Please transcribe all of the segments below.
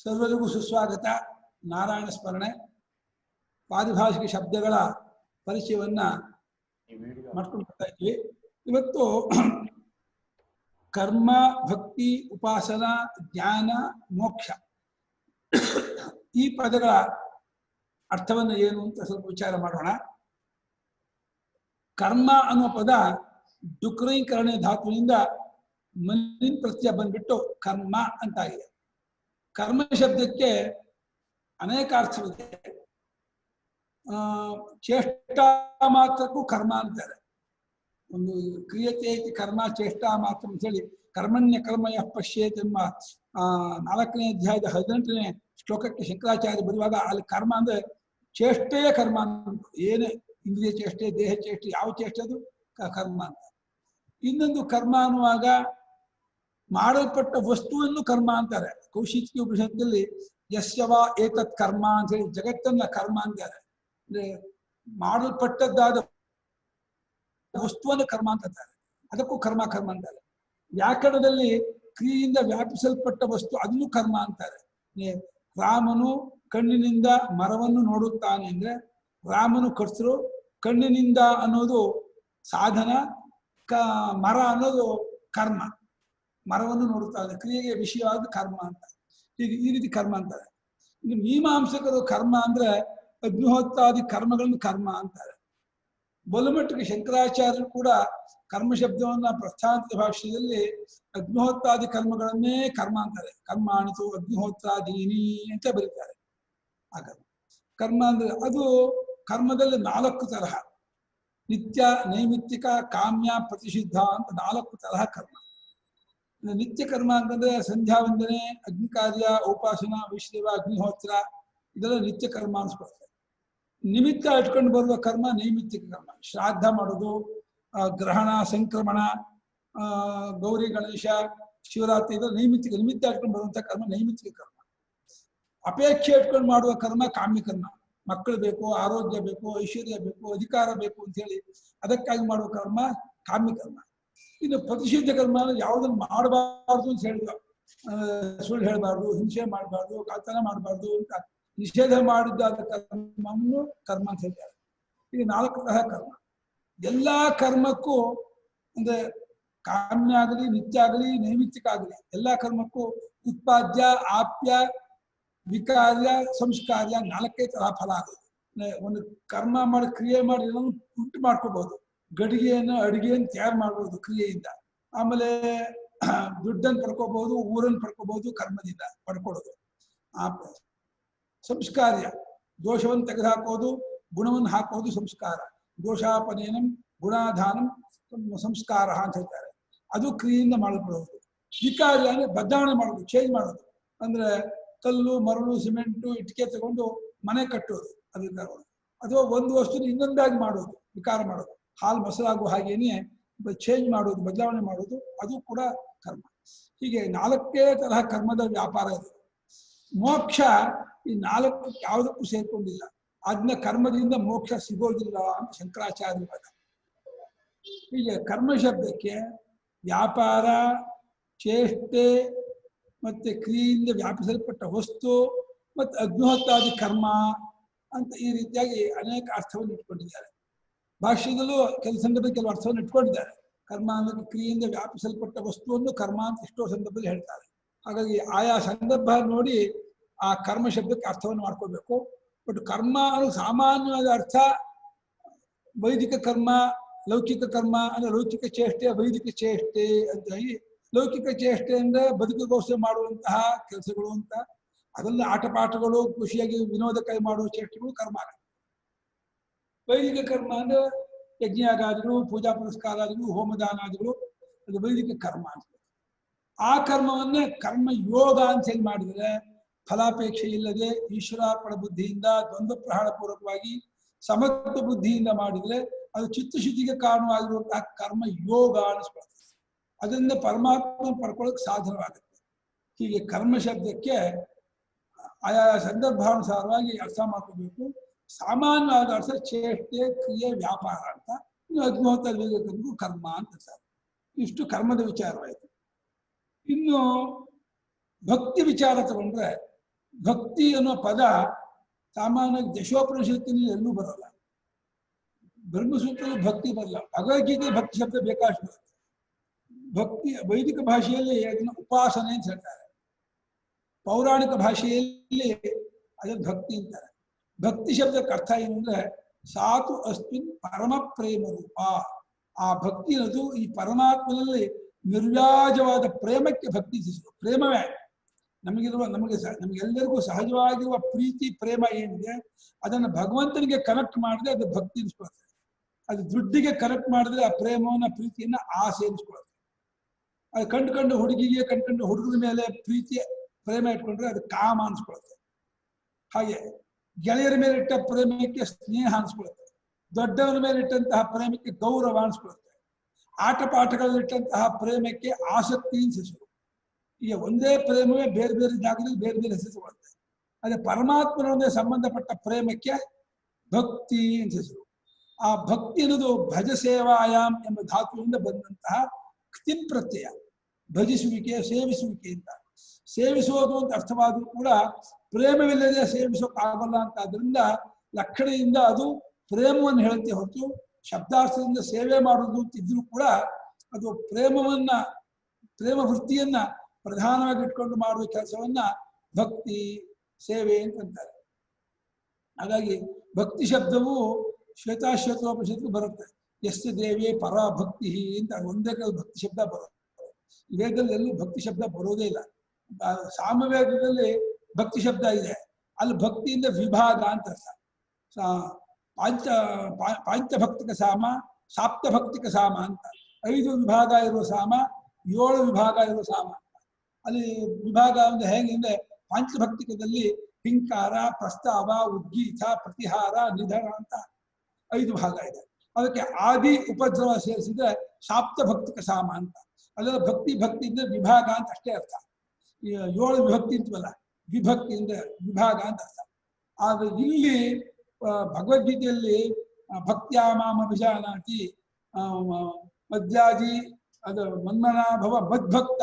ಸರ್ವರಿಗೂ ಸುಸ್ವಾಗತ. ನಾರಾಯಣ ಸ್ಮರಣೆ ಪಾರಿಭಾಷಿಕ ಶಬ್ದಗಳ ಪರಿಚಯವನ್ನ ಮಾಡ್ಕೊಂಡು ಬರ್ತಾ ಇದ್ವಿ. ಇವತ್ತು ಕರ್ಮ, ಭಕ್ತಿ, ಉಪಾಸನ, ಜ್ಞಾನ, ಮೋಕ್ಷ ಈ ಪದಗಳ ಅರ್ಥವನ್ನು ಏನು ಅಂತ ಸ್ವಲ್ಪ ವಿಚಾರ ಮಾಡೋಣ. ಕರ್ಮ ಅನ್ನುವ ಪದ ಡುಕ್ರೀಕರಣ ಧಾತುವಿನಿಂದ ಮಣ್ಣಿನ ಪ್ರತ್ಯಯ ಬಂದ್ಬಿಟ್ಟು ಕರ್ಮ ಅಂತಾಗಿದೆ. ಕರ್ಮ ಶಬ್ದಕ್ಕೆ ಅನೇಕ ಅರ್ಥವಿದೆ. ಚೇಷ್ಟಾ ಮಾತ್ರಕ್ಕೂ ಕರ್ಮ ಅಂತಾರೆ. ಒಂದು ಕ್ರಿಯತೆ ಕರ್ಮ ಚೇಷ್ಟಾ ಮಾತ್ರ ಅಂತ ಹೇಳಿ ಕರ್ಮಣ್ಯ ಕರ್ಮಯ ಪಶ್ಯೇತ್ ಎಂಬ 4ನೇ ಅಧ್ಯಾಯದ 18ನೇ ಶ್ಲೋಕಕ್ಕೆ ಶಂಕರಾಚಾರ್ಯ ಬರುವಾಗ ಅಲ್ಲಿ ಕರ್ಮ ಅಂದ್ರೆ ಚೇಷ್ಟೆಯೇ ಕರ್ಮ ಅಂತ. ಏನೇ ಇಂದ್ರಿಯ ಚೇಷ್ಟೆ, ದೇಹ ಚೇಷ್ಟೆ, ಯಾವ ಚೇಷ್ಟೆ ಅದು ಕರ್ಮ ಅಂತ. ಇನ್ನೊಂದು ಕರ್ಮ ಅನ್ನುವಾಗ ಮಾಡಲ್ಪಟ್ಟ ವಸ್ತುವನ್ನು ಕರ್ಮ ಅಂತಾರೆ. ಕೌಶಿಕಿ ಉಪನಿಷತ್ತಲ್ಲಿ ಯಸ್ಯವ ಏತತ್ ಕರ್ಮ ಅಂತ ಹೇಳಿ ಜಗತ್ತನ್ನ ಕರ್ಮ ಅಂತಾರೆ. ಅಂದ್ರೆ ಮಾಡಲ್ಪಟ್ಟದ್ದಾದ ವಸ್ತುವನ್ನು ಕರ್ಮ ಅಂತಾರೆ. ಅದಕ್ಕೂ ಕರ್ಮ ಕರ್ಮ ಅಂತಾರೆ. ವ್ಯಾಕರಣದಲ್ಲಿ ಕ್ರಿಯೆಯಿಂದ ವ್ಯಾಪಿಸಲ್ಪಟ್ಟ ವಸ್ತು ಅದನ್ನು ಕರ್ಮ ಅಂತಾರೆ. ರಾಮನು ಕಣ್ಣಿನಿಂದ ಮರವನ್ನು ನೋಡುತ್ತಾನೆ ಅಂದ್ರೆ ರಾಮನು ಕರ್ತೃ, ಕಣ್ಣಿನಿಂದ ಅನ್ನೋದು ಸಾಧನ, ಮರ ಅನ್ನೋದು ಕರ್ಮ. ಮರವನ್ನು ನೋಡುತ್ತಾನೆ, ಕ್ರಿಯೆಗೆ ವಿಷಯವಾದ ಕರ್ಮ ಅಂತ. ಹೀಗೆ ಈ ರೀತಿ ಕರ್ಮ ಅಂತಾರೆ. ಇನ್ನು ಮೀಮಾಂಸಕರು ಕರ್ಮ ಅಂದ್ರೆ ಅಗ್ನಿಹೋತ್ರಾದಿ ಕರ್ಮಗಳನ್ನು ಕರ್ಮ ಅಂತಾರೆ. ಬಲುಮಟ್ಟಿಗೆ ಶಂಕರಾಚಾರ್ಯರು ಕೂಡ ಕರ್ಮ ಶಬ್ದವನ್ನ ಪ್ರಸ್ಥಾಂತ ಭಾಷೆಯಲ್ಲಿ ಅಗ್ನಿಹೋತ್ರಾದಿ ಕರ್ಮಗಳನ್ನೇ ಕರ್ಮ ಅಂತಾರೆ. ಕರ್ಮಾಣಿತು ಅಗ್ನಿಹೋತ್ರಾದೀನಿ ಅಂತ ಬರೀತಾರೆ. ಆ ಕರ್ಮ ಅಂದ್ರೆ ಅದು ಕರ್ಮದಲ್ಲಿ 4 ತರಹ: ನಿತ್ಯ, ನೈಮಿತ್ತಿಕ, ಕಾಮ್ಯ, ಪ್ರತಿಷಿದ್ಧ ಅಂತ 4 ತರಹ ಕರ್ಮ. ನಿತ್ಯ ಕರ್ಮ ಅಂತಂದ್ರೆ ಸಂಧ್ಯಾ ವಂದನೆ, ಅಗ್ನಿ ಕಾರ್ಯ, ಉಪಾಸನ, ವೈಷ್ಣವ, ಅಗ್ನಿಹೋತ್ರ ಇದೆಲ್ಲ ನಿತ್ಯ ಕರ್ಮ ಅನ್ಸ್ಕೊಳ್ತಾರೆ. ನಿಮಿತ್ತ ಇಟ್ಕೊಂಡು ಬರುವ ಕರ್ಮ ನೈಮಿತ್ತಿಕ ಕರ್ಮ. ಶ್ರಾದ್ದ ಮಾಡೋದು, ಗ್ರಹಣ, ಸಂಕ್ರಮಣ, ಗೌರಿ ಗಣೇಶ, ಶಿವರಾತ್ರಿ ಇದೆಲ್ಲ ನೈಮಿತ್ತಿಕ. ನಿಮಿತ್ತ ಇಟ್ಕೊಂಡು ಬರುವಂಥ ಕರ್ಮ ನೈಮಿತ್ತಿಕ ಕರ್ಮ. ಅಪೇಕ್ಷೆ ಇಟ್ಕೊಂಡು ಮಾಡುವ ಕರ್ಮ ಕಾಮ್ಯ ಕರ್ಮ. ಮಕ್ಕಳು ಬೇಕು, ಆರೋಗ್ಯ ಬೇಕು, ಐಶ್ವರ್ಯ ಬೇಕು, ಅಧಿಕಾರ ಬೇಕು ಅಂತ ಹೇಳಿ ಅದಕ್ಕಾಗಿ ಮಾಡುವ ಕರ್ಮ ಕಾಮ್ಯ ಕರ್ಮ. ಇನ್ನು ಪ್ರತಿಷಿದ್ಧ ಕರ್ಮ ಯಾವುದನ್ನು ಮಾಡಬಾರ್ದು ಅಂತ ಹೇಳಿದ, ಸುಳ್ಳು ಹೇಳಬಾರ್ದು, ಹಿಂಸೆ ಮಾಡಬಾರ್ದು, ಕಳ್ತನ ಮಾಡಬಾರ್ದು ಅಂತ ನಿಷೇಧ ಮಾಡಿದ್ದಾದ ಕರ್ಮವನ್ನು ಕರ್ಮ ಅಂತ ಹೇಳ್ತಾರೆ. ಈಗ 4 ತರಹ ಕರ್ಮ. ಎಲ್ಲಾ ಕರ್ಮಕ್ಕೂ ಅಂದ್ರೆ ಕಾಮ್ಯ ಆಗಲಿ, ನಿತ್ಯ ಆಗಲಿ, ನೈಮಿತ್ತಿಕ ಆಗಲಿ ಎಲ್ಲಾ ಕರ್ಮಕ್ಕೂ ಉತ್ಪಾದ್ಯ, ಆಪ್ಯ, ವಿಕಾರ್ಯ, ಸಂಸ್ಕಾರ್ಯ 4 ತರಹ ಫಲ ಆಗೋದು. ಒಂದು ಕರ್ಮ ಮಾಡಿ ಕ್ರಿಯೆ ಮಾಡಿ ಏನೋ ಉಂಟು ಮಾಡ್ಕೋಬಹುದು. ಗಡಿಗೆಯನ್ನು ಅಡಿಗೆಯನ್ನು ತಯಾರು ಮಾಡ್ಬೋದು ಕ್ರಿಯೆಯಿಂದ. ಆಮೇಲೆ ದುಡ್ಡನ್ನು ಪಡ್ಕೋಬಹುದು, ಊರನ್ನು ಪಡ್ಕೋಬಹುದು, ಕರ್ಮದಿಂದ ಪಡ್ಕೊಳ್ಳೋದು. ಆ ಸಂಸ್ಕಾರ್ಯ ದೋಷವನ್ನು ತೆಗೆದುಹಾಕೋದು, ಗುಣವನ್ನು ಹಾಕೋದು ಸಂಸ್ಕಾರ. ದೋಷಾಪನೇನಂ ಗುಣಾಧಾನಂ ಸಂಸ್ಕಾರ ಅಂತ ಹೇಳ್ತಾರೆ. ಅದು ಕ್ರಿಯೆಯಿಂದ ಮಾಡಲ್ಪಡೋದು. ವಿಕಾರ್ಯ ಅಂದ್ರೆ ಬದಲಾವಣೆ ಮಾಡೋದು, ಚೇಂಜ್ ಮಾಡೋದು. ಅಂದ್ರೆ ಕಲ್ಲು, ಮರಳು, ಸಿಮೆಂಟು, ಇಟ್ಟಿಗೆ ತಗೊಂಡು ಮನೆ ಕಟ್ಟೋದು ಅದು ವಿಕಾರ. ಅಥವಾ ಒಂದು ವಸ್ತುನ ಇನ್ನೊಂದಾಗಿ ಮಾಡೋದು ವಿಕಾರ ಮಾಡೋದು. ಹಾಲು ಮೊಸರಾಗುವ ಹಾಗೇನೆ ಚೇಂಜ್ ಮಾಡೋದು, ಬದಲಾವಣೆ ಮಾಡೋದು, ಅದು ಕೂಡ ಕರ್ಮ. ಹೀಗೆ 4 ತರಹ ಕರ್ಮದ ವ್ಯಾಪಾರ ಇದೆ. ಮೋಕ್ಷ ಈ 4 ಯಾವುದಕ್ಕೂ ಸೇರ್ಕೊಂಡಿಲ್ಲ. ಅದನ್ನ ಕರ್ಮದಿಂದ ಮೋಕ್ಷ ಸಿಗೋದಿಲ್ಲ ಅಂತ ಶಂಕರಾಚಾರ್ಯ ಪದ. ಹೀಗೆ ಕರ್ಮ ಶಬ್ದಕ್ಕೆ ವ್ಯಾಪಾರ, ಚೇಷ್ಟೆ, ಮತ್ತೆ ಕ್ರಿಯೆಯಿಂದ ವ್ಯಾಪಿಸಲ್ಪಟ್ಟ ವಸ್ತು, ಮತ್ತು ಅಗ್ನಿಹೋತ್ರಾದಿ ಕರ್ಮ ಅಂತ ಈ ರೀತಿಯಾಗಿ ಅನೇಕ ಅರ್ಥವನ್ನು ಇಟ್ಕೊಂಡಿದ್ದಾರೆ. ಭಾಷ್ಯದಲ್ಲೂ ಕೆಲವು ಸಂದರ್ಭದಲ್ಲಿ ಕೆಲವು ಅರ್ಥವನ್ನು ಇಟ್ಕೊಂಡಿದ್ದಾರೆ. ಕರ್ಮ ಅನ್ನೋದು ಕ್ರಿಯೆಯಿಂದ ವ್ಯಾಪಿಸಲ್ಪಟ್ಟ ವಸ್ತುವನ್ನು ಕರ್ಮ ಅಂತ ಎಷ್ಟೋ ಸಂದರ್ಭದಲ್ಲಿ ಹೇಳ್ತಾರೆ. ಹಾಗಾಗಿ ಆಯಾ ಸಂದರ್ಭ ನೋಡಿ ಆ ಕರ್ಮ ಶಬ್ದಕ್ಕೆ ಅರ್ಥವನ್ನು ಮಾಡ್ಕೋಬೇಕು. ಬಟ್ ಕರ್ಮ ಅನ್ನೋ ಸಾಮಾನ್ಯವಾದ ಅರ್ಥ ವೈದಿಕ ಕರ್ಮ, ಲೌಕಿಕ ಕರ್ಮ ಅಂದ್ರೆ ಲೌಕಿಕ ಚೇಷ್ಟೆ, ವೈದಿಕ ಚೇಷ್ಟೆ ಅಂತ ಹೇಳಿ. ಲೌಕಿಕ ಚೇಷ್ಟೆ ಅಂದ್ರೆ ಬದುಕಿಗೋಸ್ಕರ ಮಾಡುವಂತಹ ಕೆಲಸಗಳು ಅಂತ. ಅದೆಲ್ಲ ಆಟಪಾಠಗಳು, ಖುಷಿಯಾಗಿ ವಿನೋದಕ್ಕಾಗಿ ಮಾಡುವ ಚೇಷ್ಟೆಗಳು ಕರ್ಮ. ವೈದಿಕ ಕರ್ಮ ಅಂದ್ರೆ ಯಜ್ಞಯಾಗಾದಿಗಳು, ಪೂಜಾ ಪುರಸ್ಕಾರಾದಿಗಳು, ಹೋಮದಾನಾದಿಗಳು, ಅದು ವೈದಿಕ ಕರ್ಮ ಅಂತ. ಆ ಕರ್ಮವನ್ನೇ ಕರ್ಮ ಯೋಗ ಅಂತ ಹೇಳಿ ಮಾಡಿದರೆ ಫಲಾಪೇಕ್ಷೆ ಇಲ್ಲದೆ ಈಶ್ವರಾರ್ಪಣ ಬುದ್ಧಿಯಿಂದ ದ್ವಂದ್ವ ಪ್ರಹಾರ ಪೂರ್ವಕವಾಗಿ ಸಮತ್ವ ಬುದ್ಧಿಯಿಂದ ಮಾಡಿದರೆ ಅದು ಚಿತ್ತಶುದ್ಧಿಗೆ ಕಾರಣವಾಗಿರುವಂತಹ ಕರ್ಮ ಯೋಗ ಅನಿಸ್ಕೊಳ್ತದೆ. ಅದರಿಂದ ಪರಮಾತ್ಮ ಪಡ್ಕೊಳ್ಳೋಕೆ ಸಾಧನವಾಗುತ್ತೆ. ಹೀಗೆ ಕರ್ಮ ಶಬ್ದಕ್ಕೆ ಆಯಾ ಸಂದರ್ಭಾನುಸಾರವಾಗಿ ಅರ್ಥ ಮಾಡ್ಕೋಬೇಕು. ಸಾಮಾನ್ಯವಾದ ಅರ್ಥ ಚೇಷ್ಟೆ, ಕ್ರಿಯೆ, ವ್ಯಾಪಾರ ಅಂತ. ಇನ್ನು ಅಗ್ನಿಹೋತ್ರ ವೇಗಕ್ಕೂ ಕರ್ಮ ಅಂತ ಸರ್. ಇಷ್ಟು ಕರ್ಮದ ವಿಚಾರವಾಯಿತು. ಇನ್ನು ಭಕ್ತಿ ವಿಚಾರ ತಗೊಂಡ್ರೆ ಭಕ್ತಿ ಅನ್ನೋ ಪದ ಸಾಮಾನ್ಯವಾಗಿ ದಶೋಪನಿಷತ್ತಿನಲ್ಲಿ ಎಲ್ಲೂ ಬರೋಲ್ಲ. ಬ್ರಹ್ಮಸೂತ್ರದಲ್ಲಿ ಭಕ್ತಿ ಬರಲ್ಲ. ಭಗವದ್ಗೀತೆ ಭಕ್ತಿ ಶಬ್ದ ಬೇಕಾಷ್ಟು ಬರುತ್ತೆ. ಭಕ್ತಿ ವೈದಿಕ ಭಾಷೆಯಲ್ಲಿ ಅದನ್ನು ಉಪಾಸನೆ ಅಂತ ಹೇಳ್ತಾರೆ. ಪೌರಾಣಿಕ ಭಾಷೆಯಲ್ಲಿ ಅದನ್ನು ಭಕ್ತಿ ಅಂತಾರೆ. ಭಕ್ತಿ ಶಬ್ದಕ್ಕೆ ಅರ್ಥ ಏನು ಅಂದ್ರೆ ಸಾತು ಅಸ್ಮಿನ್ ಪರಮ ಪ್ರೇಮ ರೂಪ. ಆ ಭಕ್ತಿ ಅನ್ನೋದು ಈ ಪರಮಾತ್ಮನಲ್ಲಿ ನಿರ್ವ್ಯಾಜವಾದ ಪ್ರೇಮಕ್ಕೆ ಭಕ್ತಿ ಹೆಸರು. ಪ್ರೇಮವೇ ನಮಗೆಲ್ಲರಿಗೂ ಸಹಜವಾಗಿರುವ ಪ್ರೀತಿ ಪ್ರೇಮ ಏನಿದೆ ಅದನ್ನು ಭಗವಂತನಿಗೆ ಕನೆಕ್ಟ್ ಮಾಡಿದ್ರೆ ಅದು ಭಕ್ತಿ ಅನಿಸ್ಕೊಳ್ತದೆ. ಅದು ದುಡ್ಡಿಗೆ ಕನೆಕ್ಟ್ ಮಾಡಿದ್ರೆ ಆ ಪ್ರೇಮವನ್ನ ಪ್ರೀತಿಯನ್ನ ಆಸೆ ಅನಿಸ್ಕೊಳ್ತದೆ. ಅದು ಕಂಡು ಹುಡುಗಿಗೆ ಕಂಡು ಹುಡುಗರ ಮೇಲೆ ಪ್ರೀತಿ ಪ್ರೇಮ ಇಟ್ಕೊಂಡ್ರೆ ಅದು ಕಾಮ ಅನ್ಸ್ಕೊಳ್ತದೆ. ಹಾಗೆ ಗೆಳೆಯರ ಮೇಲೆ ಇಟ್ಟ ಪ್ರೇಮಕ್ಕೆ ಸ್ನೇಹ ಅನ್ಸ್ಕೊಳ್ತದೆ. ದೊಡ್ಡವರ ಮೇಲೆ ಇಟ್ಟಂತಹ ಪ್ರೇಮಕ್ಕೆ ಗೌರವ ಅನ್ಸ್ಕೊಳ್ತದೆ. ಆಟ ಪಾಠಗಳಲ್ಲಿಟ್ಟಂತಹ ಪ್ರೇಮಕ್ಕೆ ಆಸಕ್ತಿ ಹೆಸರು. ಈಗ ಒಂದೇ ಪ್ರೇಮವೇ ಬೇರೆ ಬೇರೆ ಜಾಗದಲ್ಲಿ ಬೇರೆ ಬೇರೆ ಹೆಸರು ತಗೊಳ್ಳುತ್ತೆ. ಅದೇ ಪರಮಾತ್ಮನೊಂದೇ ಸಂಬಂಧಪಟ್ಟ ಪ್ರೇಮಕ್ಕೆ ಭಕ್ತಿ ಅಂತ ಹೆಸರು. ಆ ಭಕ್ತಿ ಅನ್ನೋದು ಭಜ ಸೇವಾಯಾಮ್ ಎಂಬ ಧಾತುವಿಂದ ಬಂದಂತಹ ಕ್ತಿಂ ಪ್ರತ್ಯಯ, ಭಜಿಸುವಿಕೆ ಸೇವಿಸುವಿಕೆ ಅಂತ. ಸೇವಿಸೋದು ಅಂತ ಅರ್ಥವಾದರೂ ಕೂಡ ಪ್ರೇಮವಿಲ್ಲದೆ ಸೇವಿಸೋಕ್ಕಾಗಲ್ಲ ಅಂತ. ಅದರಿಂದ ಲಕ್ಷಣೆಯಿಂದ ಅದು ಪ್ರೇಮವನ್ನು ಹೇಳುತ್ತೆ ಹೊರತು ಶಬ್ದಾರ್ಥದಿಂದ ಸೇವೆ ಮಾಡುವುದು ಅಂತಿದ್ರು ಕೂಡ ಅದು ಪ್ರೇಮ ವೃತ್ತಿಯನ್ನ ಪ್ರಧಾನವಾಗಿ ಇಟ್ಕೊಂಡು ಮಾಡುವ ಕೆಲಸವನ್ನ ಭಕ್ತಿ ಸೇವೆ ಅಂತಂತಾರೆ. ಹಾಗಾಗಿ ಭಕ್ತಿ ಶಬ್ದವು ಶ್ವೇತಾಶ್ವೇತೋಪನಿಷತ್ತು ಬರುತ್ತೆ. ಎಸ್ ದೇವೇ ಪರ ಭಕ್ತಿ ಅಂತ ಒಂದೇ ಭಕ್ತಿ ಶಬ್ದ ಬರುತ್ತೆ. ವೇದದಲ್ಲಿ ಎಲ್ಲೂ ಭಕ್ತಿ ಶಬ್ದ ಬರೋದೇ ಇಲ್ಲ. ಸಾಮವೇದದಲ್ಲಿ ಭಕ್ತಿ ಶಬ್ದ ಇದೆ, ಅಲ್ಲಿ ಭಕ್ತಿಯಿಂದ ವಿಭಾಗ ಅಂತ ಅರ್ಥ. ಪಾಂಚಭಕ್ತಿಕ ಸಾಮ, ಸಾಪ್ತಭಕ್ತಿಕ ಸಾಮ ಅಂತ 5 ವಿಭಾಗ ಇರುವ ಸಾಮ, 7 ವಿಭಾಗ ಇರುವ ಸಾಮ ಅಂತ. ಅಲ್ಲಿ ವಿಭಾಗ ಅಂದ್ರೆ ಹೇಗೆ ಪಾಂಚಭಕ್ತಿಕದಲ್ಲಿ ಹಿಂಕಾರ, ಪ್ರಸ್ತಾವ, ಉದ್ಗೀತ, ಪ್ರತಿಹಾರ, ನಿಧನ ಅಂತ 5 ಭಾಗ ಇದೆ. ಅದಕ್ಕೆ ಆದಿ ಉಪದ್ರವ ಸೇರಿಸಿದ್ರೆ ಸಾಪ್ತಭಕ್ತಿಕ ಸಾಮ ಅಂತ. ಅದರ ಭಕ್ತಿಯಿಂದ ವಿಭಾಗ ಅಂತ ಅಷ್ಟೇ ಅರ್ಥ. 7 ವಿಭಕ್ತಿ ಅಂತವಲ್ಲ, ವಿಭಕ್ತಿಯಿಂದ ವಿಭಾಗ ಅಂತ ಅರ್ಥ. ಆದ್ರೆ ಇಲ್ಲಿ ಭಗವದ್ಗೀತೆಯಲ್ಲಿ ಭಕ್ತ್ಯಾ ಮಾಮ ವಿಜಾನಾತಿ ಮಧ್ಯಾಜಿ ಅದು ಮನ್ಮನಾ ಭವ ಮದ್ಭಕ್ತ.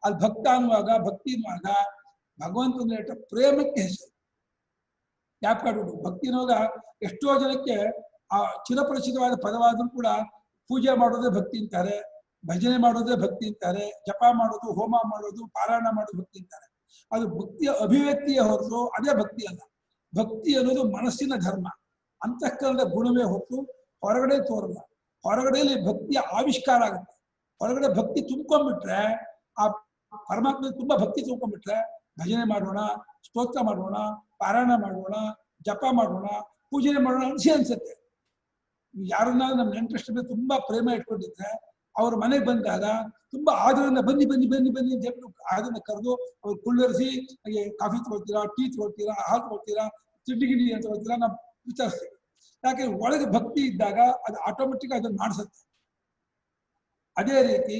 ಅಲ್ಲಿ ಭಕ್ತ ಅನ್ನುವಾಗ ಭಕ್ತಿ ಅನ್ನುವಾಗ ಭಗವಂತನ ಇಟ್ಟ ಪ್ರೇಮಕ್ಕೆ ಹೆಸರು. ಯಾಕೆ ಭಕ್ತಿ ಅನ್ನುವಾಗ ಎಷ್ಟೋ ಜನಕ್ಕೆ ಆ ಚಿರಪರಿಚಿತವಾದ ಪದವಾದ್ರೂ ಕೂಡ ಪೂಜೆ ಮಾಡೋದೇ ಭಕ್ತಿ ಅಂತಾರೆ, ಭಜನೆ ಮಾಡೋದೇ ಭಕ್ತಿ ಅಂತಾರೆ, ಜಪ ಮಾಡೋದು, ಹೋಮ ಮಾಡೋದು, ಪಾರಾಯಣ ಮಾಡೋದು ಭಕ್ತಿ ಅಂತಾರೆ. ಅದು ಭಕ್ತಿಯ ಅಭಿವ್ಯಕ್ತಿಯ ಹೊರತು ಅದೇ ಭಕ್ತಿ ಅಲ್ಲ. ಭಕ್ತಿ ಅನ್ನೋದು ಮನಸ್ಸಿನ ಧರ್ಮ, ಅಂತಃಕರಣದ ಗುಣವೇ ಹೊರತು ಹೊರಗಡೆ ತೋರಲ್ಲ. ಹೊರಗಡೆಯಲ್ಲಿ ಭಕ್ತಿಯ ಆವಿಷ್ಕಾರ ಆಗುತ್ತೆ. ಹೊರಗಡೆ ಭಕ್ತಿ ತುಂಬ್ಕೊಂಡ್ಬಿಟ್ರೆ, ಆ ಪರಮಾತ್ಮ ತುಂಬಾ ಭಕ್ತಿ ತುಂಬ್ಕೊಂಡ್ಬಿಟ್ರೆ ಭಜನೆ ಮಾಡೋಣ, ಸ್ತೋತ್ರ ಮಾಡೋಣ, ಪಾರಾಯಣ ಮಾಡೋಣ, ಜಪ ಮಾಡೋಣ, ಪೂಜನೆ ಮಾಡೋಣ ಅನ್ಸುತ್ತೆ. ಯಾರನ್ನ ನಮ್ಮ ನೆಂಟರಷ್ಟು ತುಂಬಾ ಪ್ರೇಮ ಇಟ್ಕೊಂಡಿದ್ರೆ ಅವ್ರ ಮನೆಗೆ ಬಂದಾಗ ತುಂಬಾ ಆದರನ್ನ ಬನ್ನಿ ಬನ್ನಿ ಬನ್ನಿ ಬನ್ನಿ ಅಂತ ಹೇಳ್ಬಿಟ್ಟು ಅದನ್ನ ಕರೆದು ಅವ್ರು ಕುಳ್ಳರಿಸಿ ಕಾಫಿ ತಗೊಳ್ತೀರಾ, ಟೀ ತಗೊಳ್ತೀರಾ, ಹಾಲು ತಗೊಳ್ತೀರಾ, ತಿಂಡಿ ಗಿಂಡಿ ಅಂತ ತಗೊಳ್ತೀರಾ, ನಾವು ವಿಚಾರಿಸ್ತೀವಿ. ಯಾಕೆ ಒಳಗೆ ಭಕ್ತಿ ಇದ್ದಾಗ ಅದು ಆಟೋಮೆಟಿಕ್ ಅದನ್ನ ಮಾಡಿಸುತ್ತೆ. ಅದೇ ರೀತಿ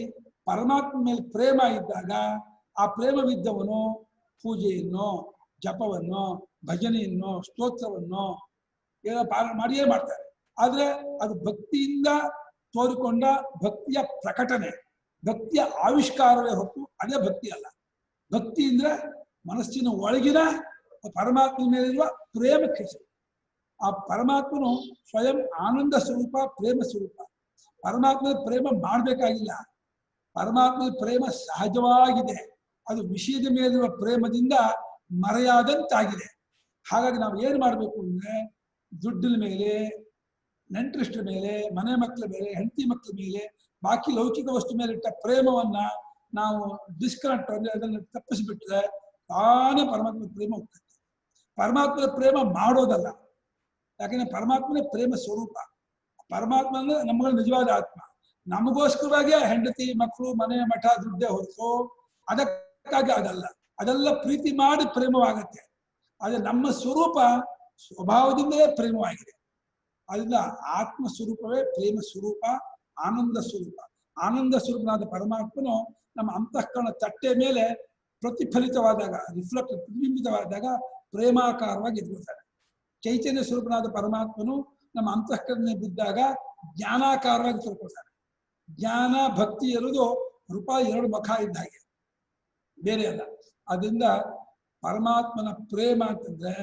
ಪರಮಾತ್ಮ ಮೇಲೆ ಪ್ರೇಮ ಇದ್ದಾಗ ಆ ಪ್ರೇಮವಿದ್ದವನು ಪೂಜೆಯನ್ನು, ಜಪವನ್ನು, ಭಜನೆಯನ್ನು, ಸ್ತೋತ್ರವನ್ನು ಏನೋ ಮಾಡಿಯೇ ಮಾಡ್ತಾರೆ. ಆದ್ರೆ ಅದು ಭಕ್ತಿಯಿಂದ ತೋರಿಕೊಂಡ ಭಕ್ತಿಯ ಪ್ರಕಟಣೆ, ಭಕ್ತಿಯ ಆವಿಷ್ಕಾರವೇ ಹೊರತು ಅದೇ ಭಕ್ತಿ ಅಲ್ಲ. ಭಕ್ತಿ ಅಂದ್ರೆ ಮನಸ್ಸಿನ ಒಳಗಿನ ಪರಮಾತ್ಮ ಮೇಲಿರುವ ಪ್ರೇಮಕ್ಕೆ ಹೆಸರು. ಆ ಪರಮಾತ್ಮನು ಸ್ವಯಂ ಆನಂದ ಸ್ವರೂಪ, ಪ್ರೇಮ ಸ್ವರೂಪ. ಪರಮಾತ್ಮನ ಪ್ರೇಮ ಮಾಡಬೇಕಾಗಿಲ್ಲ. ಪರಮಾತ್ಮನ ಪ್ರೇಮ ಸಹಜವಾಗಿದೆ. ಅದು ವಿಷಯದ ಮೇಲಿರುವ ಪ್ರೇಮದಿಂದ ಮರೆಯಾದಂತಾಗಿದೆ. ಹಾಗಾಗಿ ನಾವು ಏನು ಮಾಡಬೇಕು ಅಂದ್ರೆ ದುಡ್ಡಿನ ಮೇಲೆ, ನೆಂಟರಿಷ್ಟರ ಮೇಲೆ, ಮನೆ ಮಕ್ಕಳ ಮೇಲೆ, ಹೆಂಡತಿ ಮಕ್ಕಳ ಮೇಲೆ, ಬಾಕಿ ಲೌಕಿಕ ವಸ್ತು ಮೇಲೆ ಇಟ್ಟ ಪ್ರೇಮವನ್ನ ನಾವು ಡಿಸ್ಕನೆಕ್ಟ್ ಅಂದ್ರೆ ಅದನ್ನು ತಪ್ಪಿಸಿಬಿಟ್ರೆ ತಾನೇ ಪರಮಾತ್ಮನ ಪ್ರೇಮ ಹೋಗ್ತದೆ. ಪರಮಾತ್ಮನ ಪ್ರೇಮ ಮಾಡೋದಲ್ಲ. ಯಾಕಂದ್ರೆ ಪರಮಾತ್ಮನೇ ಪ್ರೇಮ ಸ್ವರೂಪ. ಪರಮಾತ್ಮ ಅಂದ್ರೆ ನಮ್ಮಗಳ ನಿಜವಾದ ಆತ್ಮ. ನಮಗೋಸ್ಕರವಾಗೇ ಹೆಂಡತಿ, ಮಕ್ಕಳು, ಮನೆ, ಮಠ, ದುಡ್ಡೇ ಹೊರತು ಅದಕ್ಕಾಗಿ ಅದಲ್ಲ. ಅದೆಲ್ಲ ಪ್ರೀತಿ ಮಾಡಿ ಪ್ರೇಮವಾಗತ್ತೆ. ಆದ್ರೆ ನಮ್ಮ ಸ್ವರೂಪ ಸ್ವಭಾವದಿಂದಲೇ ಪ್ರೇಮವಾಗಿದೆ. ಅದರಿಂದ ಆತ್ಮ ಸ್ವರೂಪವೇ ಪ್ರೇಮ ಸ್ವರೂಪ, ಆನಂದ ಸ್ವರೂಪ. ಆನಂದ ಸ್ವರೂಪನಾದ ಪರಮಾತ್ಮನು ನಮ್ಮ ಅಂತಃಕರಣ ತಟ್ಟೆ ಮೇಲೆ ಪ್ರತಿಫಲಿತವಾದಾಗ, ಪ್ರತಿಬಿಂಬಿತವಾದಾಗ ಪ್ರೇಮಾಕಾರವಾಗಿ ಎದ್ಕೊಳ್ತಾನೆ. ಚೈತನ್ಯ ಸ್ವರೂಪನಾದ ಪರಮಾತ್ಮನು ನಮ್ಮ ಅಂತಃಕರಣ ಬಿದ್ದಾಗ ಜ್ಞಾನಾಕಾರವಾಗಿ ತಿಳ್ಕೊಳ್ತಾನೆ. ಜ್ಞಾನ ಭಕ್ತಿ ಇರುವುದು ರೂಪಾಯಿ 2 ಮುಖ ಇದ್ದ ಹಾಗೆ, ಬೇರೆ ಅಲ್ಲ. ಅದರಿಂದ ಪರಮಾತ್ಮನ ಪ್ರೇಮ ಅಂತಂದ್ರೆ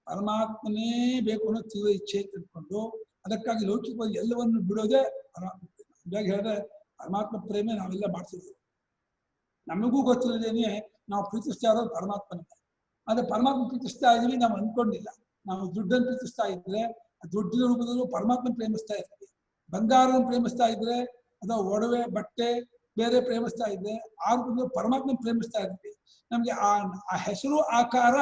ಪರಮಾತ್ಮನೇ ಬೇಕು ಅನ್ನೋ ತೀವ್ರ ಇಚ್ಛೆ ತಿಳ್ಕೊಂಡು ಅದಕ್ಕಾಗಿ ಲೌಕಿಕವಾಗಿ ಎಲ್ಲವನ್ನು ಬಿಡೋದೇ ಪರಮಾತ್ಮ ಪ್ರೇಮ. ಇವಾಗ ಹೇಳಿದ್ರೆ ಪರಮಾತ್ಮ ಪ್ರೇಮ ನಾವೆಲ್ಲ ಮಾಡ್ತಿದ್ವಿ, ನಮಗೂ ಗೊತ್ತಿಲ್ಲದೇನೆ ನಾವು ಪ್ರೀತಿಸ್ತಾ ಇರೋದು ಪರಮಾತ್ಮನ. ಆದ್ರೆ ಪರಮಾತ್ಮ ಪ್ರೀತಿಸ್ತಾ ಇದೀವಿ ನಾವು ಅನ್ಕೊಂಡಿಲ್ಲ. ನಾವು ದುಡ್ಡನ್ನು ಪ್ರೀತಿಸ್ತಾ ಇದ್ರೆ ಆ ದುಡ್ಡಿನ ರೂಪದಲ್ಲೂ ಪರಮಾತ್ಮ ಪ್ರೇಮಿಸ್ತಾ ಇರ್ತೀವಿ. ಬಂಗಾರವನ್ನು ಪ್ರೇಮಿಸ್ತಾ ಇದ್ರೆ ಅಥವಾ ಒಡವೆ ಬಟ್ಟೆ ಬೇರೆ ಪ್ರೇಮಿಸ್ತಾ ಇದ್ರೆ ಆ ರೂಪದಲ್ಲಿ ಪರಮಾತ್ಮ ಪ್ರೇಮಿಸ್ತಾ ಇರ್ತೀವಿ. ನಮ್ಗೆ ಆ ಹೆಸರು ಆಕಾರ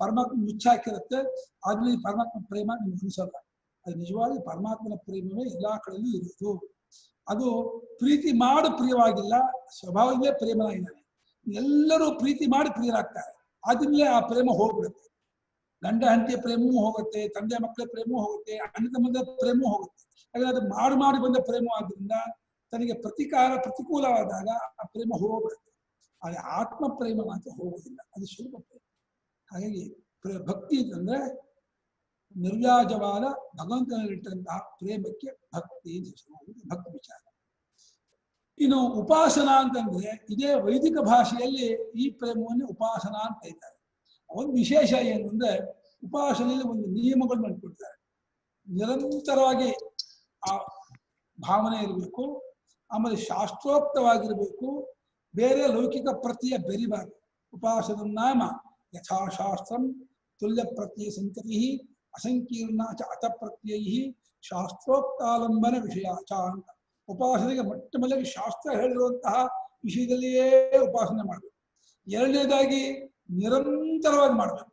ಪರಮಾತ್ಮ ಮುಚ್ಚಾಕಿರುತ್ತೆ. ಆದ್ಮೇಲೆ ಪರಮಾತ್ಮ ಪ್ರೇಮ ನಿಮ್ಗೆ ಅನಿಸಲ್ಲ. ಅದು ನಿಜವಾಗಿ ಪರಮಾತ್ಮನ ಪ್ರೇಮವೇ ಎಲ್ಲಾ ಕಡೆಯಲ್ಲೂ ಇರುವುದು. ಅದು ಪ್ರೀತಿ ಮಾಡಿ ಪ್ರಿಯವಾಗಿಲ್ಲ, ಸ್ವಭಾವದಲ್ಲೇ ಪ್ರೇಮನಾಗಿದ್ದಾನೆ. ಎಲ್ಲರೂ ಪ್ರೀತಿ ಮಾಡಿ ಪ್ರಿಯರಾಗ್ತಾರೆ, ಆದ್ಮೇಲೆ ಆ ಪ್ರೇಮ ಹೋಗ್ಬಿಡುತ್ತೆ. ಗಂಡ ಹೆಂಡತಿಯ ಪ್ರೇಮವೂ ಹೋಗುತ್ತೆ, ತಂದೆ ಮಕ್ಕಳ ಪ್ರೇಮವೂ ಹೋಗುತ್ತೆ, ಅಣ್ಣ ತಮ್ಮಂದಿರ ಪ್ರೇಮವೂ ಹೋಗುತ್ತೆ. ಹಾಗಾದ್ರೆ ಅದು ಮಾಡಿ ಬಂದ ಪ್ರೇಮ ಆದ್ರಿಂದ ತನಗೆ ಪ್ರತಿಕೂಲವಾದಾಗ ಆ ಪ್ರೇಮ ಹೋಗ್ಬಿಡುತ್ತೆ. ಆದರೆ ಆತ್ಮ ಪ್ರೇಮ ಮಾತ್ರ ಹೋಗುವುದಿಲ್ಲ, ಅದು ಸ್ವಲ್ಪ ಪ್ರೇಮ. ಹಾಗಾಗಿ ಭಕ್ತಿ ಅಂತಂದ್ರೆ ನಿರ್ವ್ಯಾಜವಾದ ಭಗವಂತನಲ್ಲಿಟ್ಟಂತಹ ಪ್ರೇಮಕ್ಕೆ ಭಕ್ತಿ ಅಂತ ಹೆಸರು, ಭಕ್ತಿ ವಿಚಾರ. ಇನ್ನು ಉಪಾಸನಾ ಅಂತಂದ್ರೆ ಇದೇ ವೈದಿಕ ಭಾಷೆಯಲ್ಲಿ ಈ ಪ್ರೇಮವನ್ನು ಉಪಾಸನಾ ಅಂತ ಹೇಳ್ತಾರೆ. ಒಂದು ವಿಶೇಷ ಏನು ಅಂದ್ರೆ ಉಪಾಸನೆಯಲ್ಲಿ ಒಂದು ನಿಯಮಗಳು ಮಾಡಿಕೊಡ್ತಾರೆ. ನಿರಂತರವಾಗಿ ಆ ಭಾವನೆ ಇರಬೇಕು, ಆಮೇಲೆ ಶಾಸ್ತ್ರೋಕ್ತವಾಗಿರಬೇಕು, ಬೇರೆ ಲೌಕಿಕ ಪ್ರತ್ಯಯ ಬೆರಿಬಾರದು. ಉಪಾಸನ ನಾಮ ಯಥಾಶಾಸ್ತ್ರಂ ತುಲ್ಯ ಪ್ರತ್ಯಯ ಸಂತತಿ ಅಸಂಕೀರ್ಣ ಚ ಅತ ಪ್ರತ್ಯಯ ಶಾಸ್ತ್ರೋಕ್ತಾಲಂಬನ ವಿಷಯಾಚ ಅಂತ. ಉಪಾಸನೆಗೆ ಮೊಟ್ಟ ಮೊದಲಿಗೆ ಶಾಸ್ತ್ರ ಹೇಳಿರುವಂತಹ ವಿಷಯದಲ್ಲಿಯೇ ಉಪಾಸನೆ ಮಾಡಬೇಕು. ಎರಡನೇದಾಗಿ ನಿರಂತರವಾಗಿ ಮಾಡಬೇಕು.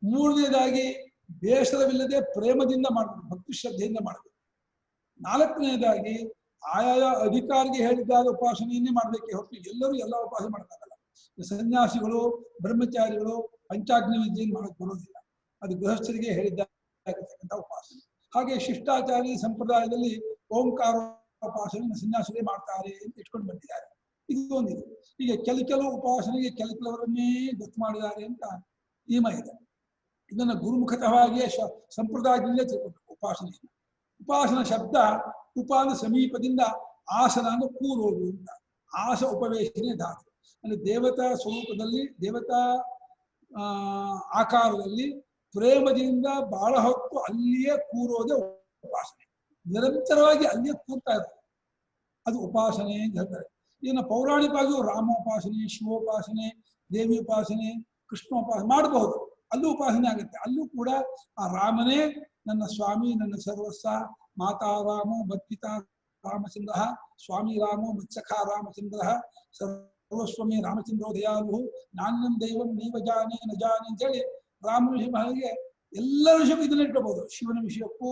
ಮೂರನೇದಾಗಿ ಬೇಸರವಿಲ್ಲದೆ ಪ್ರೇಮದಿಂದ ಮಾಡಬೇಕು, ಭಕ್ತಿ ಶ್ರದ್ಧೆಯಿಂದ ಮಾಡಬೇಕು. ನಾಲ್ಕನೇದಾಗಿ ಆಯಾಯ ಅಧಿಕಾರಿಗೆ ಹೇಳಿದ್ದಾದ ಉಪಾಸನೆಯನ್ನೇ ಮಾಡಬೇಕೆ ಹೊರತು ಎಲ್ಲರೂ ಎಲ್ಲ ಉಪಾಸನೆ ಮಾಡೋಕ್ಕಾಗಲ್ಲ. ಸನ್ಯಾಸಿಗಳು ಬ್ರಹ್ಮಚಾರಿಗಳು ಪಂಚಾಗ್ನಿ ವಿದ್ಯೆಯನ್ನು ಮಾಡಕ್ ಬರೋದಿಲ್ಲ, ಅದು ಗೃಹಸ್ಥರಿಗೆ ಹೇಳಿದ್ದಾಗಿರ್ತಕ್ಕಂಥ ಉಪಾಸನೆ. ಹಾಗೆ ಶಿಷ್ಟಾಚಾರಿ ಸಂಪ್ರದಾಯದಲ್ಲಿ ಓಂಕಾರ ಉಪಾಸನೆ ಸನ್ಯಾಸಿಗಳೇ ಮಾಡ್ತಾರೆ ಅಂತ ಇಟ್ಕೊಂಡು ಬಂದಿದ್ದಾರೆ. ಇದು ಒಂದಿದೆ. ಈಗ ಕೆಲವು ಉಪಾಸನೆಗೆ ಕೆಲವರನ್ನೇ ಗೊತ್ತು ಮಾಡಿದ್ದಾರೆ ಅಂತ ನಿಯಮ ಇದೆ. ಇದನ್ನ ಗುರುಮುಖತವಾಗಿಯೇ ಸಂಪ್ರದಾಯದಲ್ಲೇ ತಿಳ್ಕೊಬೇಕು ಉಪಾಸನೆಯನ್ನು. ಉಪಾಸನ ಶಬ್ದ ಉಪ ಅಂದ್ರೆ ಸಮೀಪದಿಂದ, ಆಸನ ಅಂದ್ರೆ ಕೂರೋದು ಅಂತ. ಆಸ ಉಪವೇಶನೆ ಧಾತು ಅಂದ್ರೆ ದೇವತಾ ಸ್ವರೂಪದಲ್ಲಿ, ದೇವತಾ ಆಕಾರದಲ್ಲಿ ಪ್ರೇಮದಿಂದ ಬಹಳ ಹೊತ್ತು ಅಲ್ಲಿಯೇ ಕೂರೋದೇ ಉಪಾಸನೆ. ನಿರಂತರವಾಗಿ ಅಲ್ಲಿಯೇ ಕೂರ್ತಾ ಇರೋದು ಅದು ಉಪಾಸನೆ ಅಂತ ಹೇಳ್ತಾರೆ. ಇನ್ನು ಪೌರಾಣಿಕವಾಗಿಯೂ ರಾಮೋಪಾಸನೆ, ಶಿವೋಪಾಸನೆ, ದೇವಿ ಉಪಾಸನೆ, ಕೃಷ್ಣೋಪಾಸನೆ ಮಾಡಬಹುದು. ಅಲ್ಲೂ ಉಪಾಸನೆ ಆಗುತ್ತೆ. ಅಲ್ಲೂ ಕೂಡ ಆ ರಾಮನೇ ನನ್ನ ಸ್ವಾಮಿ, ನನ್ನ ಸರ್ವಸ್ವ, ಮಾತಾ ರಾಮೋ ಮದ್ಪಿತಾ ರಾಮಚಂದ್ರ, ಸ್ವಾಮಿ ರಾಮೋ ಮತ್ಸಖ ರಾಮಚಂದ್ರ, ಸರ್ವಸ್ವಮೇ ರಾಮಚಂದ್ರೋ ದಯಾಲು, ನಾನಂ ದೈವಂ ನೀವ ಜಾನೆ ನ ಜಾನೆ ಅಂತೇಳಿ ರಾಮನ ವಿಷಯ ಎಲ್ಲ ವಿಷಯಕ್ಕೂ ಇದನ್ನ ಇಟ್ಕೋಬಹುದು. ಶಿವನ ವಿಷಯಕ್ಕೂ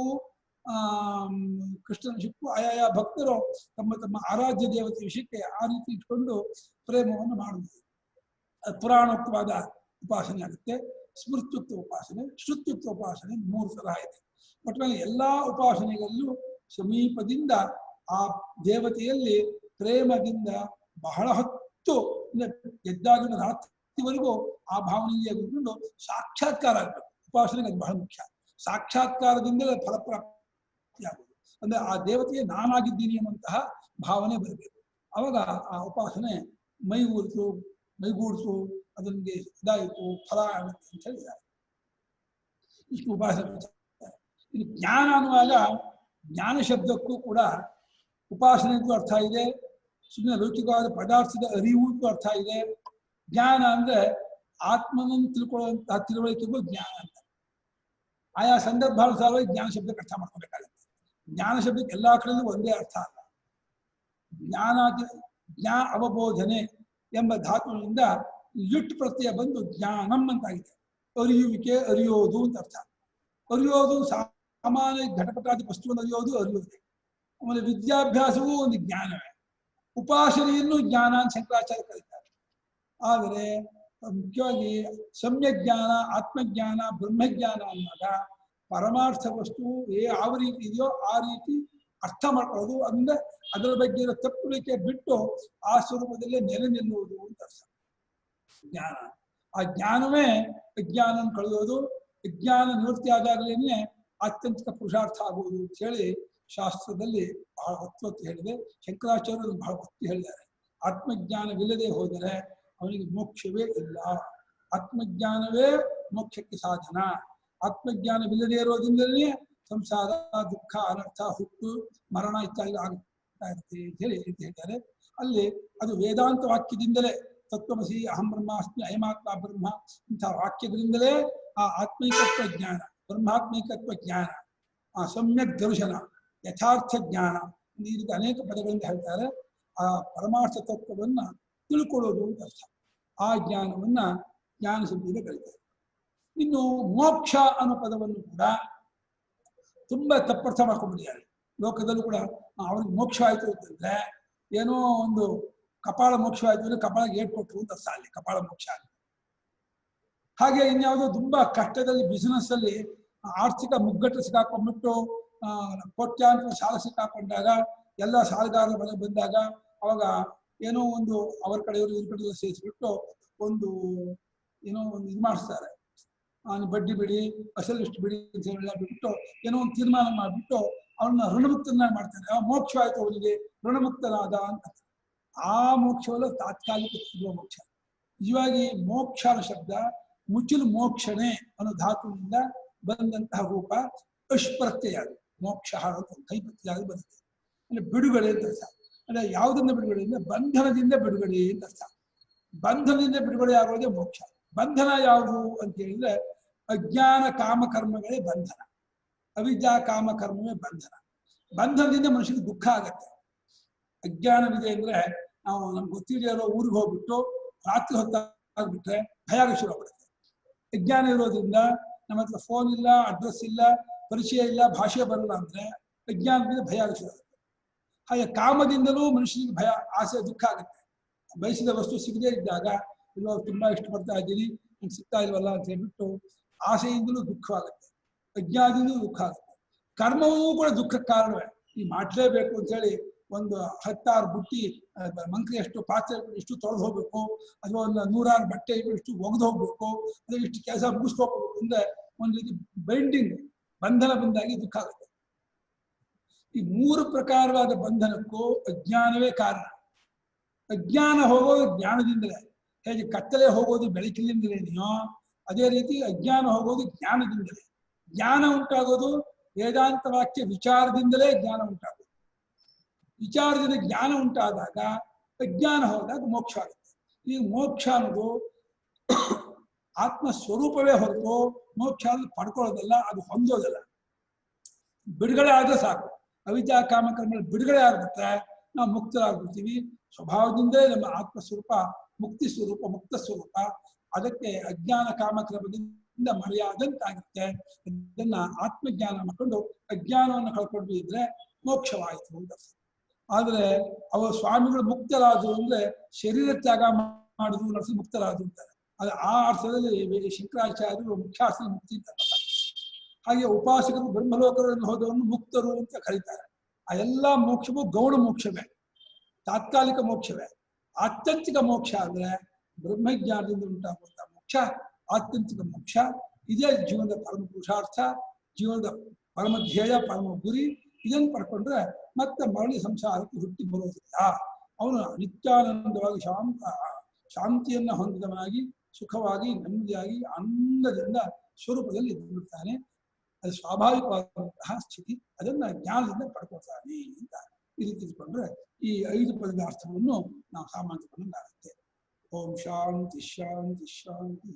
ಕೃಷ್ಣನ ವಿಷಯಕ್ಕೂ ಆಯಾಯ ಭಕ್ತರು ತಮ್ಮ ತಮ್ಮ ಆರಾಧ್ಯ ದೇವತೆ ವಿಷಯಕ್ಕೆ ಆ ರೀತಿ ಇಟ್ಕೊಂಡು ಪ್ರೇಮವನ್ನು ಮಾಡುವುದು. ಪುರಾಣೋಕ್ತವಾದ ಉಪಾಸನೆ ಆಗುತ್ತೆ, ಸ್ಮೃತ್ಯುಕ್ತ ಉಪಾಸನೆ, ಶ್ರುತ್ಯುಕ್ತ ಉಪಾಸನೆ, 3 ತರಹ ಇದೆ. ಒಟ್ಟಿನಲ್ಲಿ ಎಲ್ಲಾ ಉಪಾಸನೆಗಳಲ್ಲೂ ಸಮೀಪದಿಂದ ಆ ದೇವತೆಯಲ್ಲಿ ಪ್ರೇಮದಿಂದ ಬಹಳ ಹೊತ್ತು ಎದ್ದಾಗಿನ ರಾತ್ರಿವರೆಗೂ ಆ ಭಾವನೆಯಲ್ಲಿ ಕೂತ್ಕೊಂಡು ಸಾಕ್ಷಾತ್ಕಾರ ಆಗಬೇಕು. ಉಪಾಸನೆಗೆ ಅದು ಬಹಳ ಮುಖ್ಯ. ಸಾಕ್ಷಾತ್ಕಾರದಿಂದಲೇ ಫಲಪ್ರಾಪ್ತಿಯಾಗುವುದು. ಅಂದ್ರೆ ಆ ದೇವತೆಗೆ ನಾನಾಗಿದ್ದೀನಿ ಅನ್ನುವಂತಹ ಭಾವನೆ ಬರಬೇಕು. ಅವಾಗ ಆ ಉಪಾಸನೆ ಮೈಗೂಡಿಸು ಅದನ್ಗೆ ಇದಾಯಿತು, ಫಲ ಆಗುತ್ತೆ ಅಂತ ಹೇಳಿದ್ದಾರೆ. ಇಷ್ಟು ಉಪಾಸನೆ. ಇದು ಜ್ಞಾನ ಅನ್ನುವಾಗ ಜ್ಞಾನ ಶಬ್ದಕ್ಕೂ ಕೂಡ ಉಪಾಸನೆಗೂ ಅರ್ಥ ಇದೆ, ಸುಮ್ಮನೆ ಲೌಕಿಕವಾದ ಪದಾರ್ಥದ ಅರಿವುಗೂ ಅರ್ಥ ಇದೆ. ಜ್ಞಾನ ಅಂದ್ರೆ ಆತ್ಮನನ್ನು ತಿಳ್ಕೊಳ್ಳುವಂತಹ ತಿಳುವಳಿಕೆಗೂ ಜ್ಞಾನ ಅಂತ. ಆಯಾ ಸಂದರ್ಭಾನುಸಾರವಾಗಿ ಜ್ಞಾನ ಶಬ್ದಕ್ಕೆ ಅರ್ಥ ಮಾಡ್ಕೋಬೇಕಾಗುತ್ತೆ. ಜ್ಞಾನ ಶಬ್ದಕ್ಕೆ ಎಲ್ಲಾ ಕಡೆಯಲ್ಲೂ ಒಂದೇ ಅರ್ಥ ಅಲ್ಲ. ಜ್ಞಾ ಅವಬೋಧನೆ ಎಂಬ ಧಾತುವಿನಿಂದ ಯುಟ್ ಪ್ರತ್ಯಯ ಬಂದು ಜ್ಞಾನಂ ಅಂತಾಗಿದೆ. ಅರಿಯುವಿಕೆ, ಅರಿಯೋದು ಅಂತ ಅರ್ಥ. ಅರಿಯೋದು ಸಾಮಾನ್ಯ ಘಟಪಟಾದಿ ವಸ್ತುವನ್ನು ಅರಿಯೋದೇ. ಆಮೇಲೆ ವಿದ್ಯಾಭ್ಯಾಸವೂ ಒಂದು ಜ್ಞಾನವೇ. ಉಪಾಸನೆಯನ್ನು ಜ್ಞಾನ ಅಂತ ಶಂಕರಾಚಾರ್ಯ ಕರೀತಾರೆ. ಆದರೆ ಮುಖ್ಯವಾಗಿ ಸಮ್ಯಜ್ಞಾನ, ಆತ್ಮಜ್ಞಾನ, ಬ್ರಹ್ಮಜ್ಞಾನ ಅನ್ನೋದ ಪರಮಾರ್ಥ ವಸ್ತು ಯಾವ ರೀತಿ ಇದೆಯೋ ಆ ರೀತಿ ಅರ್ಥ ಮಾಡ್ಕೊಳ್ಳೋದು. ಅಂದ್ರೆ ಅದರ ಬಗ್ಗೆ ಇರೋ ತಪ್ಪುಳಿಕೆ ಬಿಟ್ಟು ಆ ಸ್ವರೂಪದಲ್ಲೇ ನೆಲೆ ನಿಲ್ಲುವುದು ಅಂತ ಅರ್ಥ ಜ್ಞಾನ. ಆ ಜ್ಞಾನವೇ ಅಜ್ಞಾನ ಕಳೆಯೋದು. ಅಜ್ಞಾನ ನಿವೃತ್ತಿ ಆದಾಗಲೇನೆ ಆತ್ಯಂತಿಕ ಪುರುಷಾರ್ಥ ಆಗುವುದು ಅಂತ ಹೇಳಿ ಶಾಸ್ತ್ರದಲ್ಲಿ ಬಹಳ ಹೊತ್ತು ಹೇಳಿದೆ. ಶಂಕರಾಚಾರ್ಯರು ಬಹಳ ಹೊತ್ತು ಹೇಳಿದ್ದಾರೆ. ಆತ್ಮಜ್ಞಾನವಿಲ್ಲದೆ ಹೋದರೆ ಅವನಿಗೆ ಮೋಕ್ಷವೇ ಇಲ್ಲ. ಆತ್ಮಜ್ಞಾನವೇ ಮೋಕ್ಷಕ್ಕೆ ಸಾಧನ. ಆತ್ಮಜ್ಞಾನವಿಲ್ಲದೆ ಇರೋದ್ರಿಂದಲೇ ಸಂಸಾರ, ದುಃಖ, ಅನರ್ಥ, ಹುಟ್ಟು, ಮರಣ ಇತ್ಯಾದಿ ಆಗ್ತಾ ಇರುತ್ತೆ ಅಂತ ಹೇಳ್ತಾರೆ. ಅಲ್ಲಿ ಅದು ವೇದಾಂತ ವಾಕ್ಯದಿಂದಲೇ ತತ್ವಮಸಿ, ಅಹಂ ಬ್ರಹ್ಮಾಸ್ಮಿ, ಅಯಮಾತ್ಮ ಬ್ರಹ್ಮ ಇಂಥ ವಾಕ್ಯಗಳಿಂದಲೇ ಆ ಆತ್ಮೈಕತ್ವ ಜ್ಞಾನ, ಬ್ರಹ್ಮಾತ್ಮೈಕತ್ವ ಜ್ಞಾನ, ಆ ಸಮ್ಯಕ್ ದರ್ಶನ, ಯಥಾರ್ಥ ಜ್ಞಾನ, ಈ ರೀತಿ ಅನೇಕ ಪದಗಳಿಂದ ಹೇಳ್ತಾರೆ. ಆ ಪರಮಾರ್ಥ ತತ್ವವನ್ನ ತಿಳ್ಕೊಳ್ಳೋದು ಅಂತ ಅರ್ಥ. ಆ ಜ್ಞಾನವನ್ನ ಜ್ಞಾನ ಶಬ್ದದಿಂದ ಕರೀತಾರೆ. ಇನ್ನು ಮೋಕ್ಷ ಅನ್ನೋ ಪದವನ್ನು ಕೂಡ ತುಂಬಾ ತಪ್ಪರ್ಥ ಮಾಡ್ಕೊಂಡ್ಬಿಟ್ಟಿದ್ದಾರೆ. ಲೋಕದಲ್ಲೂ ಕೂಡ ಅವ್ರಿಗೆ ಮೋಕ್ಷ ಆಯ್ತು ಅಂತಂದ್ರೆ ಏನೋ ಒಂದು ಕಪಾಳ ಮೋಕ್ಷ ಆಯ್ತು ಅಂದ್ರೆ ಕಪಾಳ ಏಟ್ ಕೊಟ್ಟರು ಅಂತ ಅರ್ಥ. ಅಲ್ಲಿ ಕಪಾಳ ಮೋಕ್ಷ ಆಯ್ತು. ಹಾಗೆ ಇನ್ಯಾವುದೋ ತುಂಬಾ ಕಷ್ಟದಲ್ಲಿ ಬಿಸಿನೆಸ್ ಅಲ್ಲಿ ಆರ್ಥಿಕ ಮುಗ್ಗಟ್ಟು ಸಿಕ್ಕಾಕೊಂಡ್ಬಿಟ್ಟು ಕೋಟ್ಯಾಂತರ ಸಾಲ ಸಿಕ್ಕಾಕೊಂಡಾಗ ಎಲ್ಲ ಸಾಲಗಾರರ ಮನೆಗೆ ಬಂದಾಗ ಅವಾಗ ಏನೋ ಒಂದು ಅವ್ರ ಕಡೆಯವರು ಇವ್ರ ಕಡೆ ಸೇರಿಸ್ಬಿಟ್ಟು ಒಂದು ಏನೋ ಒಂದು ಇದು ಮಾಡಿಸ್ತಾರೆ. ಬಡ್ಡಿ ಬಿಡಿ, ಅಸಲು ಇಷ್ಟು ಬಿಡಿ ಅಂತ ಹೇಳಿ ಬಿಟ್ಟು ಏನೋ ಒಂದು ತೀರ್ಮಾನ ಮಾಡಿಬಿಟ್ಟು ಅವನ್ನ ಋಣಮುಕ್ತನ ಮಾಡ್ತಾರೆ. ಆ ಮೋಕ್ಷ ಆಯ್ತು ಅವನಿಗೆ, ಋಣಮುಕ್ತನಾದ ಅಂತ. ಆ ಮೋಕ್ಷವಲ್ಲ ತಾತ್ಕಾಲಿಕ ಸಿಗುವ ಮೋಕ್ಷ. ನಿಜವಾಗಿ ಮೋಕ್ಷ ಅನ್ನೋ ಶಬ್ದ ಮುಚ್ಚಲು ಮೋಕ್ಷಣೆ ಅನ್ನೋ ಧಾತುವಿನಿಂದ ಬಂದಂತಹ ರೂಪ ಅಷ್ಪ್ರತ್ಯಯ. ಮೋಕ್ಷ ಅಂತ ಕೈಪತ್ಯಾಗ ಬರುತ್ತೆ. ಅಂದ್ರೆ ಬಿಡುಗಡೆ ಅಂತ ಅರ್ಥ. ಅಂದ್ರೆ ಯಾವುದರಿಂದ ಬಿಡುಗಡೆಯಿಂದ? ಬಂಧನದಿಂದ ಬಿಡುಗಡೆ ಅಂತ ಅರ್ಥ. ಬಂಧನದಿಂದ ಬಿಡುಗಡೆ ಆಗೋದೇ ಮೋಕ್ಷ. ಬಂಧನ ಯಾವುದು ಅಂತ ಹೇಳಿದ್ರೆ ಅಜ್ಞಾನ ಕಾಮಕರ್ಮಗಳೇ ಬಂಧನ, ಅವಿದ್ಯಾ ಕಾಮಕರ್ಮವೇ ಬಂಧನ. ಬಂಧನದಿಂದ ಮನುಷ್ಯನಿಗೆ ದುಃಖ ಆಗತ್ತೆ. ಅಜ್ಞಾನವಿದೆ ಅಂದ್ರೆ ನಾವು ನಮ್ಗೆ ಗೊತ್ತಿರೋ ಊರಿಗೆ ಹೋಗ್ಬಿಟ್ಟು ರಾತ್ರಿ ಹೊತ್ತಾಗ್ಬಿಟ್ರೆ ಭಯ ಶುರು ಆಗ್ಬಿಡುತ್ತೆ. ಅಜ್ಞಾನ ಇರೋದ್ರಿಂದ ನಮ್ಮ ಹತ್ರ ಫೋನ್ ಇಲ್ಲ, ಅಡ್ರೆಸ್ ಇಲ್ಲ, ಪರಿಚಯ ಇಲ್ಲ, ಭಾಷೆ ಬರಲ್ಲ ಅಂದ್ರೆ ಅಜ್ಞಾನದಿಂದ ಭಯ ಶುರು ಆಗುತ್ತೆ. ಹಾಗೆ ಕಾಮದಿಂದಲೂ ಮನುಷ್ಯನಿಗೆ ಭಯ, ಆಸೆ, ದುಃಖ ಆಗುತ್ತೆ. ಬಯಸಿದ ವಸ್ತು ಸಿಗದೇ ಇದ್ದಾಗ ಇಲ್ಲೋ ತುಂಬಾ ಇಷ್ಟಪಡ್ತಾ ಇದ್ದೀನಿ, ನಂಗೆ ಸಿಗ್ತಾ ಇಲ್ವಲ್ಲ ಅಂತ ಹೇಳ್ಬಿಟ್ಟು ಆಸೆಯಿಂದಲೂ ದುಃಖವಾಗುತ್ತೆ, ಅಜ್ಞಾನದಿಂದಲೂ ದುಃಖ ಆಗುತ್ತೆ. ಕರ್ಮವೂ ಕೂಡ ದುಃಖಕ್ಕೆ ಕಾರಣವೇ. ಈ ಮಾಡಲೇಬೇಕು ಅಂತ ಹೇಳಿ ಒಂದು 10 ಬುಟ್ಟಿ ಮಂಕ್ರಿ ಎಷ್ಟು ಪಾತ್ರೆ ಇಷ್ಟು ತೊಳೆದು ಹೋಗ್ಬೇಕು, ಅಥವಾ ಒಂದು 100 ಬಟ್ಟೆ ಇಷ್ಟು ಒಗೆದು ಹೋಗ್ಬೇಕು, ಅಥವಾ ಇಷ್ಟು ಕೆಲಸ ಮುಗಿಸ್ಕೋಬೇಕು ಅಂದ್ರೆ ಒಂದು ರೀತಿ ಬೈಂಡಿಂಗ್, ಬಂಧನ ಬಂದಾಗಿ ದುಃಖ ಆಗುತ್ತೆ. ಈ 3 ಪ್ರಕಾರವಾದ ಬಂಧನಕ್ಕೂ ಅಜ್ಞಾನವೇ ಕಾರಣ. ಅಜ್ಞಾನ ಹೋಗೋದು ಜ್ಞಾನದಿಂದಲೇ. ಹೇಗೆ ಕತ್ತಲೆ ಹೋಗೋದು ಬೆಳಕಿನಿಂದಲೇನೆಯೋ ಅದೇ ರೀತಿ ಅಜ್ಞಾನ ಹೋಗೋದು ಜ್ಞಾನದಿಂದಲೇ. ಜ್ಞಾನ ಉಂಟಾಗೋದು ವೇದಾಂತ ವಾಕ್ಯ ವಿಚಾರದಿಂದಲೇ ಜ್ಞಾನ ಉಂಟಾಗೋದು. ವಿಚಾರದಿಂದ ಜ್ಞಾನ ಉಂಟಾದಾಗ ಅಜ್ಞಾನ ಹೋದಾಗ ಮೋಕ್ಷ ಆಗುತ್ತೆ. ಈ ಮೋಕ್ಷ ಅನ್ನೋದು ಆತ್ಮ ಸ್ವರೂಪವೇ ಹೊರತು ಮೋಕ್ಷ ಪಡ್ಕೊಳ್ಳೋದಲ್ಲ, ಅದು ಹೊಂದೋದಲ್ಲ. ಬಿಡುಗಡೆ ಆದ್ರೆ ಸಾಕು. ಅವಿದ್ಯಾ ಕಾಮಕರ್ಮಗಳು ಬಿಡುಗಡೆ ಆಗ್ಬಿಟ್ರೆ ನಾವು ಮುಕ್ತರಾಗ್ಬಿಡ್ತೀವಿ. ಸ್ವಭಾವದಿಂದಲೇ ನಮ್ಮ ಆತ್ಮ ಸ್ವರೂಪ ಮುಕ್ತಿ ಸ್ವರೂಪ, ಮುಕ್ತ ಸ್ವರೂಪ. ಅದಕ್ಕೆ ಅಜ್ಞಾನ ಕಾಮಕರ್ಮದಿಂದ ಮರೆಯಾದಂತಾಗುತ್ತೆ. ಇದನ್ನ ಆತ್ಮಜ್ಞಾನ ಮಾಡ್ಕೊಂಡು ಅಜ್ಞಾನವನ್ನು ಕಳ್ಕೊಂಡು ಇದ್ರೆ ಮೋಕ್ಷವಾಯಿತು ಅಂತ. ಆದ್ರೆ ಅವರು ಸ್ವಾಮಿಗಳು ಮುಕ್ತರಾದ್ರು ಅಂದ್ರೆ ಶರೀರ ತ್ಯಾಗ ಮಾಡಿದ್ರು ನಡೆಸಿ ಮುಕ್ತರಾದ್ರು ಅಂತಾರೆ. ಅದು ಆ ಅರ್ಥದಲ್ಲಿ ಶಂಕರಾಚಾರ್ಯರು ಮುಖ್ಯಾಸನ ಮುಕ್ತಿ ಅಂತ. ಹಾಗೆ ಉಪಾಸಕರು ಬ್ರಹ್ಮಲೋಕಗಳನ್ನು ಹೋದವನ್ನು ಮುಕ್ತರು ಅಂತ ಕರೀತಾರೆ. ಆ ಎಲ್ಲ ಮೋಕ್ಷವೂ ಗೌಣ ಮೋಕ್ಷವೇ, ತಾತ್ಕಾಲಿಕ ಮೋಕ್ಷವೇ. ಆತ್ಯಂತಿಕ ಮೋಕ್ಷ ಅಂದ್ರೆ ಬ್ರಹ್ಮಜ್ಞಾನದಿಂದ ಉಂಟಾಗುವಂತ ಮೋಕ್ಷ, ಆತ್ಯಂತಿಕ ಮೋಕ್ಷ. ಇದೇ ಜೀವನದ ಪರಮ ಪುರುಷಾರ್ಥ, ಜೀವನದ ಪರಮ ಧ್ಯೇಯ, ಪರಮ ಗುರಿ. ಇದನ್ನು ಪಡ್ಕೊಂಡ್ರೆ ಮತ್ತೆ ಮರಳಿ ಸಂಸಾರಕ್ಕೆ ಹುಟ್ಟಿ ಬರೋದಿಲ್ಲ. ಅವನು ನಿತ್ಯಾನಂದವಾಗಿ ಶಾಂತಿಯನ್ನ ಹೊಂದಿದವನಾಗಿ ಸುಖವಾಗಿ ನೆಮ್ಮದಿಯಾಗಿ ಆನಂದದಿಂದ ಸ್ವರೂಪದಲ್ಲಿ ಇದ್ದುಬಿಡ್ತಾನೆ. ಅದು ಸ್ವಾಭಾವಿಕವಾದಂತಹ ಸ್ಥಿತಿ. ಅದನ್ನ ಜ್ಞಾನದಿಂದ ಪಡ್ಕೊಳ್ತಾನೆ ಅಂತ ಈ ರೀತಿ ಇಟ್ಕೊಂಡ್ರೆ ಈ 5 ಪದದ ಅರ್ಥವನ್ನು ನಾವು ಸಾಮಾನ್ಯಕೊಂಡಾಗುತ್ತೆ. ಓಂ ಶಾಂತಿ ಶಾಂತಿ ಶಾಂತಿ.